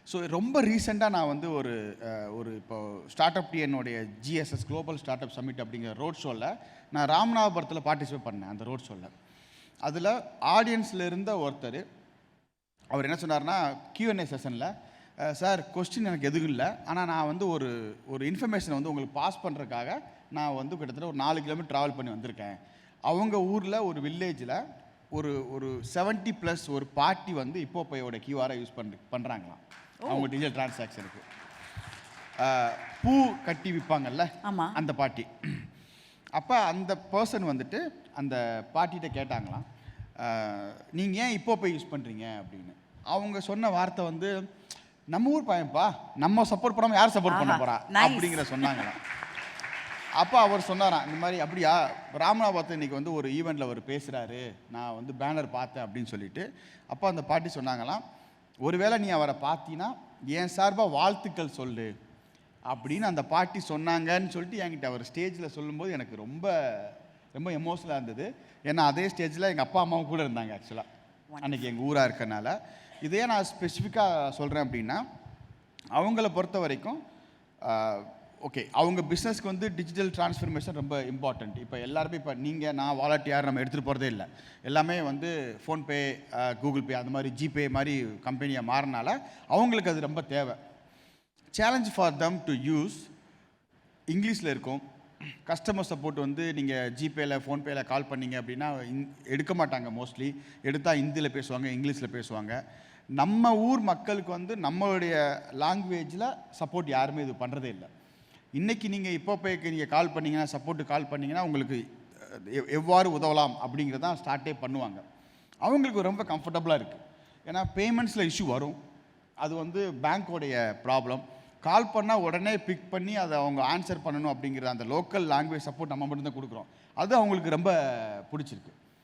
So ரொம்ப ரீசெண்டாக நான் வந்து ஒரு இப்போ ஸ்டார்ட் அப் டிஎன்னுடைய GSS global start up summit அப்படிங்கிற ரோட் ஷோவில் நான் ராமநாதபுரத்தில் பார்ட்டிசிபேட் பண்ணேன். அந்த ரோட் ஷோவில் அதில் ஆடியன்ஸில் இருந்த ஒருத்தர் அவர் என்ன சொன்னார்னா, Q&A செஷனில், சார் கொஸ்டின் எனக்கு எதுவும் இல்லை, ஆனால் நான் வந்து ஒரு இன்ஃபர்மேஷனை வந்து உங்களுக்கு பாஸ் பண்ணுறதுக்காக நான் வந்து கிட்டத்தட்ட ஒரு 4 கிலோமீட்டர் ட்ராவல் பண்ணி வந்திருக்கேன். அவங்க ஊரில் ஒரு வில்லேஜில் ஒரு 70+ ஒரு பார்ட்டி வந்து இப்போப்பையோட கியூஆரை யூஸ் பண்ணுறாங்களாம் அவங்க டிஜிட்டல் டிரான்சாக்ஷனுக்கு. பூ கட்டி விற்பாங்கல்ல அந்த பார்ட்டி. அப்போ அந்த பர்சன் வந்துட்டு அந்த பார்ட்டிகிட்ட கேட்டாங்களாம், நீங்கள் ஏன் இப்போப்பை யூஸ் பண்ணுறீங்க அப்படின்னு. அவங்க சொன்ன வார்த்தை வந்து, நம்ம ஊர் பையன்ப்பா, நம்ம சப்போர்ட் பண்ணாமல் யார் சப்போர்ட் பண்ண போகிறா அப்படிங்கிற சொன்னாங்களாம். அப்போ அவர் சொன்னாராம், இந்த மாதிரி அப்படியா, ராமநாதபுரத்தில் இன்றைக்கி வந்து ஒரு ஈவெண்ட்டில் அவர் பேசுகிறாரு, நான் வந்து பேனர் பார்த்தேன் அப்படின்னு சொல்லிட்டு. அப்போ அந்த பாட்டி சொன்னாங்களாம், ஒருவேளை நீ அவரை பார்த்தீங்கன்னா என் சார்பாக வாழ்த்துக்கள் சொல்லு அப்படின்னு அந்த பாட்டி சொன்னாங்கன்னு சொல்லிட்டு என்கிட்ட அவர் ஸ்டேஜில் சொல்லும்போது எனக்கு ரொம்ப ரொம்ப எமோஷனலாக இருந்தது. ஏன்னா அதே ஸ்டேஜில் எங்கள் அப்பா அம்மாவும் கூட இருந்தாங்க ஆக்சுவலாக அன்றைக்கி எங்கள் ஊராக இருக்கனால. இதே நான் ஸ்பெசிஃபிக்காக சொல்கிறேன் அப்படின்னா, அவங்கள பொறுத்த வரைக்கும் ஓகே, அவங்க பிஸ்னஸ்க்கு வந்து டிஜிட்டல் டிரான்ஸ்ஃபர்மேஷன் ரொம்ப இம்பார்ட்டண்ட். இப்போ எல்லாருமே, இப்போ நீங்கள் நான் வாலெட் யார் நம்ம எடுத்துகிட்டு போகிறதே இல்லை, எல்லாமே வந்து ஃபோன்பே, கூகுள் பே, அந்த மாதிரி ஜிபே மாதிரி கம்பெனியாக மாறினால அவங்களுக்கு அது ரொம்ப தேவை. Challenge for them to use இங்கிலீஷில் இருக்கும். கஸ்டமர் சப்போர்ட் வந்து நீங்கள் ஜிபேயில் ஃபோன்பேயில் கால் பண்ணிங்க அப்படின்னா எடுக்க மாட்டாங்க. மோஸ்ட்லி எடுத்தால் ஹிந்தியில் பேசுவாங்க, இங்கிலீஷில் பேசுவாங்க. நம்ம ஊர் மக்களுக்கு வந்து நம்மளுடைய லாங்குவேஜில் சப்போர்ட் யாருமே இது பண்ணுறதே இல்லை. இன்றைக்கி நீங்கள் இப்போப்பேக்கு நீங்கள் கால் பண்ணிங்கன்னா, சப்போர்ட்டுக்கு கால் பண்ணிங்கன்னா உங்களுக்கு எவ்வாறு உதவலாம் அப்படிங்கிறதான் ஸ்டார்ட்டே பண்ணுவாங்க. அவங்களுக்கு ரொம்ப கம்ஃபர்டபுளாக இருக்குது. ஏன்னா பேமெண்ட்ஸில் இஷ்யூ வரும், அது வந்து பேங்க்கோடைய ப்ராப்ளம். கால் பண்ணால் உடனே பிக் பண்ணி அதை அவங்க ஆன்சர் பண்ணணும் அப்படிங்கிற அந்த லோக்கல் லாங்குவேஜ் சப்போர்ட் நம்ம மட்டும்தான் கொடுக்குறோம். அது அவங்களுக்கு ரொம்ப பிடிச்சிருக்கு.